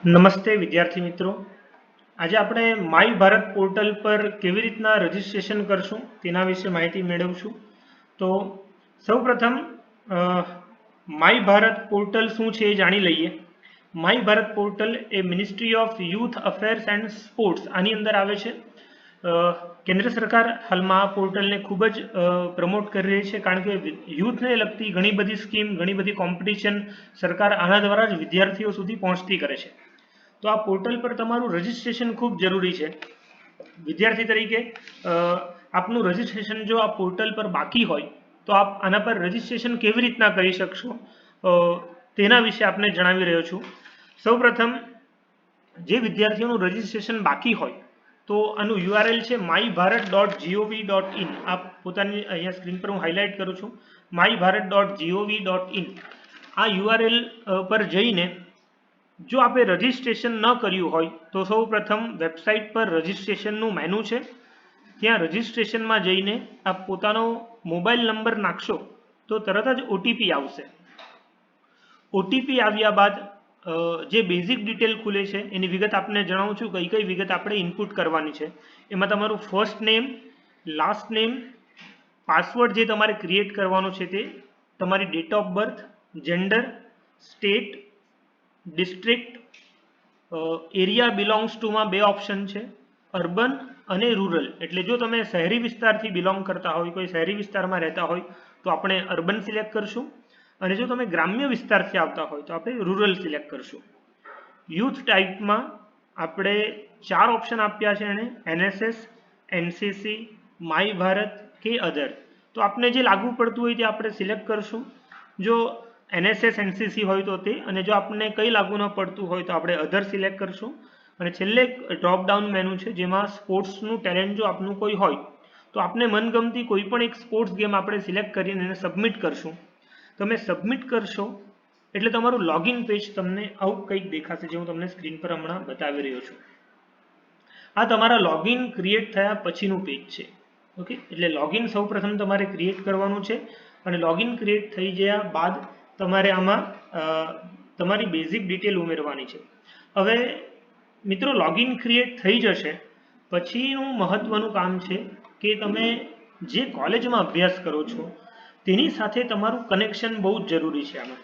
નમસ્તે વિદ્યાર્થી મિત્રો, આજે આપણે માય ભારત પોર્ટલ પર કેવી રીતના રજીસ્ટ્રેશન કરશું તેના વિશે માહિતી મેળવશું. તો સૌપ્રથમ માય ભારત પોર્ટલ શું છે એ જાણી લઈએ. My Bharat portal A ministry of youth affairs and sports આની અંદર આવે છે. કેન્દ્ર સરકાર હાલમાં આ પોર્ટલને ખૂબ જ પ્રમોટ કરી રહી છે, કારણ કે યુથને લગતી ઘણી બધી સ્કીમ, ઘણી બધી કોમ્પિટિશન સરકાર આના દ્વારા જ વિદ્યાર્થીઓ સુધી પહોંચતી કરે છે. તો આ પોર્ટલ પર તમારું રજીસ્ટ્રેશન ખૂબ જરૂરી છે. વિદ્યાર્થી તરીકે આપનું રજીસ્ટ્રેશન જો આ પોર્ટલ પર બાકી હોય તો આપ આના પર રજીસ્ટ્રેશન કેવી રીતના કરી શકશો તેના વિશે આપને જણાવી રહ્યો છું. સૌપ્રથમ જે વિદ્યાર્થીઓનું રજીસ્ટ્રેશન બાકી હોય તો આનું URL છે mybharat.gov.in. આપ પોતાની અહીંયા સ્ક્રીન પર હું હાઇલાઇટ કરું છું, mybharat.gov.in. આ URL પર જઈને જો આપે રજીસ્ટ્રેશન ન કર્યું હોય તો સૌ પ્રથમ વેબસાઇટ પર રજીસ્ટ્રેશનનું મેનુ છે, ત્યાં રજીસ્ટ્રેશનમાં જઈને આપ પોતાનો મોબાઈલ નંબર નાખશો તો તરત જ ઓટીપી આવશે. ઓટીપી આવ્યા બાદ જે બેઝિક ડિટેલ ખુલે છે એની વિગત આપને જણાવું છું કઈ કઈ વિગત આપણે ઇનપુટ કરવાની છે. એમાં તમારું first name, last name, password જે તમારે ક્રિએટ કરવાનો છે તે, તમારી date of birth, gender, state, district, area belongs ટુમાં બે ઓપ્શન છે, અર્બન અને રૂરલ. એટલે જો તમે શહેરી વિસ્તારથી બિલોંગ કરતા હોય, કોઈ શહેરી વિસ્તારમાં રહેતા હોય તો આપણે અર્બન સિલેક્ટ કરશું, અને જો તમે ગ્રામ્ય વિસ્તારથી આવતા હોય તો આપણે રૂરલ સિલેક્ટ કરશું. યુથ ટાઈપમાં આપણે 4 ઓપ્શન આપ્યા છે એને, NSS, NCC, માય ભારત કે અધર. તો આપને જે લાગુ પડતું હોય તે આપણે સિલેક્ટ કરશું. જો NSS NCC હોય તો તે, અને જો આપને કંઈ લાગુ ન પડતું હોય તો આપણે અધર સિલેક્ટ કરશું. અને છેલ્લે ડ્રોપ ડાઉન મેનુ છે જેમાં સ્પોર્ટ્સનું ટેલેન્ટ જો આપનું કોઈ હોય તો આપને મનગમતી કોઈ પણ એક સ્પોર્ટ્સ ગેમ આપણે સિલેક્ટ કરીને એને સબમિટ કરશું. તમે સબમિટ કરશો એટલે તમારું લોગિન પેજ તમને આવું કંઈક દેખાશે, જે હું તમને સ્ક્રીન પર હમણાં બતાવી રહ્યો છું. આ તમારા લોગિન ક્રિએટ થયા પછીનું પેજ છે. ઓકે, એટલે લોગિન સૌ પ્રથમ તમારે ક્રિએટ કરવાનું છે, અને લોગિન ક્રિએટ થઈ ગયા બાદ તમારે આમાં તમારી બેઝિક ડિટેલ ઉમેરવાની છે. હવે મિત્રો, લોગિન ક્રિએટ થઈ જશે પછીનું મહત્વનું કામ છે કે તમે જે કોલેજમાં અભ્યાસ કરો છો તેની સાથે તમારું કનેક્શન બહુ જ જરૂરી છે આમાં.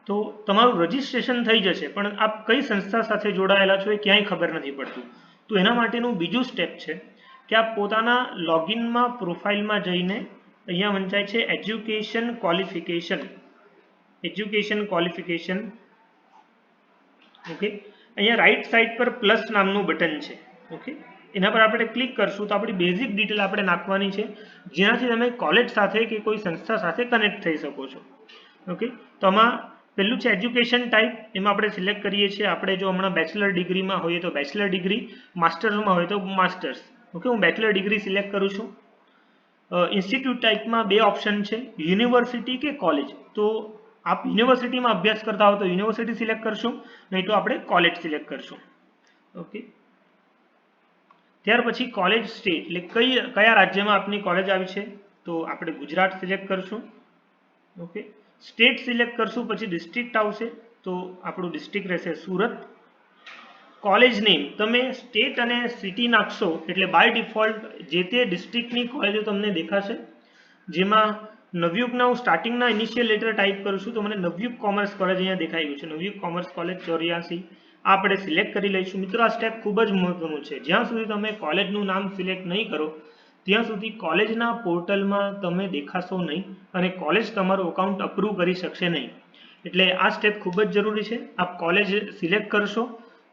તો તમારું રજીસ્ટ્રેશન થઈ જશે પણ આપ કઈ સંસ્થા સાથે જોડાયેલા છો એ ક્યાંય ખબર નથી પડતું. તો એના માટેનું બીજું સ્ટેપ છે કે આપ પોતાના લોગિનમાં પ્રોફાઇલમાં જઈને અહીંયા વંચાય છે એજ્યુકેશન ક્વોલિફિકેશન. ઓકે, અહીંયા રાઈટ સાઈડ પર પ્લસ નામનું બટન છે. ઓકે, એના પર આપણે ક્લિક કરશું તો આપણી બેઝિક ડિટેલ આપણે નાખવાની છે, જેનાથી તમે કોલેજ સાથે કે કોઈ સંસ્થા સાથે કનેક્ટ થઈ શકો છો. ઓકે, તો આમાં પહેલું છે એજ્યુકેશન ટાઈપ, એમાં આપણે સિલેક્ટ કરીએ છીએ. આપણે જો હમણાં બેચલર ડિગ્રીમાં હોઈએ તો બેચલર ડિગ્રી, માસ્ટર્સમાં હોય તો માસ્ટર્સ. ઓકે, હું બેચલર ડિગ્રી સિલેક્ટ કરું છું. ઇન્સ્ટિટ્યૂટ ટાઈપમાં બે ઓપ્શન છે, યુનિવર્સિટી કે કોલેજ. તો આપ યુનિવર્સિટીમાં અભ્યાસ કરતા હો તો યુનિવર્સિટી સિલેક્ટ કરશું, નહીં તો આપણે કોલેજ સિલેક્ટ કરશું. ઓકે, ત્યાર પછી કોલેજ સ્ટેટ, એટલે કયા રાજ્યમાં આપની કોલેજ આવી છે તો આપણે ગુજરાત સિલેક્ટ કરશું. ઓકે, સ્ટેટ સિલેક્ટ કરશું, પછી ડિસ્ટ્રિક્ટ આવશે તો આપણું ડિસ્ટ્રિક્ટ રહેશે સુરત. કોલેજ નેમ તમે સ્ટેટ અને સિટી નાખશો એટલે બાય ડિફોલ્ટ જે તે ડિસ્ટ્રિક્ટની કોલેજો તમને દેખાશે. જેમાં નવયુગના હું સ્ટાર્ટિંગના ઇનિશિયલ લેટર ટાઈપ કરું છું તો મને નવયુગ કોમર્સ કોલેજ અહીંયા દેખાઈ ગયું છે, નવયુગ કોમર્સ કોલેજ 84. આ આપણે સિલેક્ટ કરી લઈશું. મિત્રો, આ સ્ટેપ ખૂબ જ મહત્વનું છે. જ્યાં સુધી તમે કોલેજનું નામ સિલેક્ટ નહીં કરો ત્યાં સુધી કોલેજના પોર્ટલમાં તમે દેખાશો નહીં અને કોલેજ તમારું અકાઉન્ટ અપ્રૂવ કરી શકશે નહીં. એટલે આ સ્ટેપ ખૂબ જ જરૂરી છે. આપ કોલેજ સિલેક્ટ કરશો,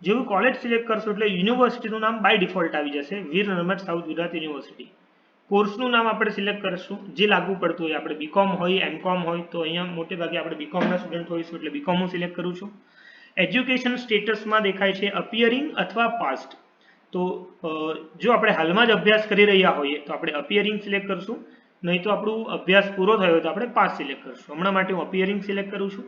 જેવું કોલેજ સિલેક્ટ કરશો એટલે યુનિવર્સિટીનું નામ બાય ડિફોલ્ટ આવી જશે, વીર નર્મદ સાઉથ ગુજરાત યુનિવર્સિટી. કોર્સનું નામ આપણે સિલેક્ટ કરીશું જે લાગુ પડતું હોય, આપણે બીકોમ હોય, એમકોમ હોય તો અહીંયા મોટે ભાગે આપણે બીકોમના સ્ટુડન્ટ હોઈશું એટલે બીકોમ હું સિલેક્ટ કરું છું. એજ્યુકેશન સ્ટેટસમાં દેખાય છે અપિયરિંગ અથવા પાસ્ટ. તો જો આપણે હાલમાં જ અભ્યાસ કરી રહ્યા હોઈએ તો આપણે અપિયરિંગ સિલેક્ટ કરશું, નહીં તો આપણું અભ્યાસ પૂરો થયો તો આપણે પાસ સિલેક્ટ કરશું. હમણાં માટે હું અપિયરિંગ સિલેક્ટ કરું છું.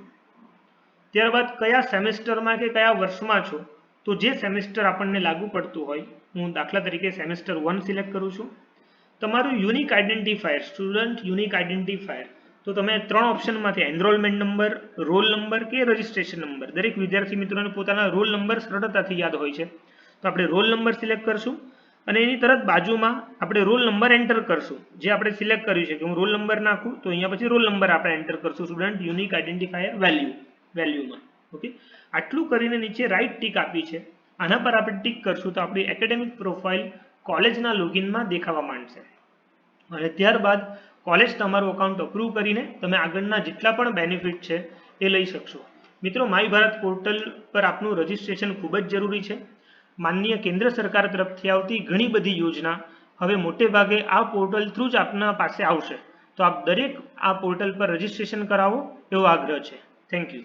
ત્યારબાદ કયા સેમેસ્ટરમાં કે કયા વર્ષમાં છો તો જે સેમેસ્ટર આપણને લાગુ પડતું હોય, હું દાખલા તરીકે સેમેસ્ટર 1 સિલેક્ટ કરું છું. તમારું unique identifier, student unique identifier, તો તો તમે 3 ઓપ્શનમાંથી એનરોલમેન્ટ નંબર, રોલ નંબર કે રજિસ્ટ્રેશન નંબર, દરેક વિદ્યાર્થી મિત્રોને પોતાના રોલ નંબર સરળતાથી યાદ હોય છે. તો આપણે રોલ નંબર સિલેક્ટ કરશું અને એની તરત બાજુમાં આપણે રોલ નંબર એન્ટર કરશું. જે આપણે સિલેક્ટ કર્યું છે કે હું રોલ નંબર નાખું તો અહીંયા પછી રોલ નંબર આપણે એન્ટર કરશું સ્ટુડન્ટ યુનિક આઈડેન્ટિફાયર વેલ્યુમાં. ઓકે, આટલું કરીને નીચે રાઈટ ટીક આપી છે, આના પર આપણે ટીક કરશું તો આપણી એકેડેમિક પ્રોફાઇલ કોલેજના લોગિનમાં દેખાવા માંડશે અને ત્યારબાદ કોલેજ તમારું અકાઉન્ટ અપ્રૂવ કરીને તમે આગળના જેટલા પણ બેનિફિટ છે એ લઈ શકશો. મિત્રો, માય ભારત પોર્ટલ પર આપનું રજિસ્ટ્રેશન ખૂબ જ જરૂરી છે. માનનીય કેન્દ્ર સરકાર તરફથી આવતી ઘણી બધી યોજના હવે મોટે ભાગે આ પોર્ટલ થ્રુ જ આપના પાસે આવશે. તો આપ દરેક આ પોર્ટલ પર રજિસ્ટ્રેશન કરાવો એવો આગ્રહ છે. Thank you.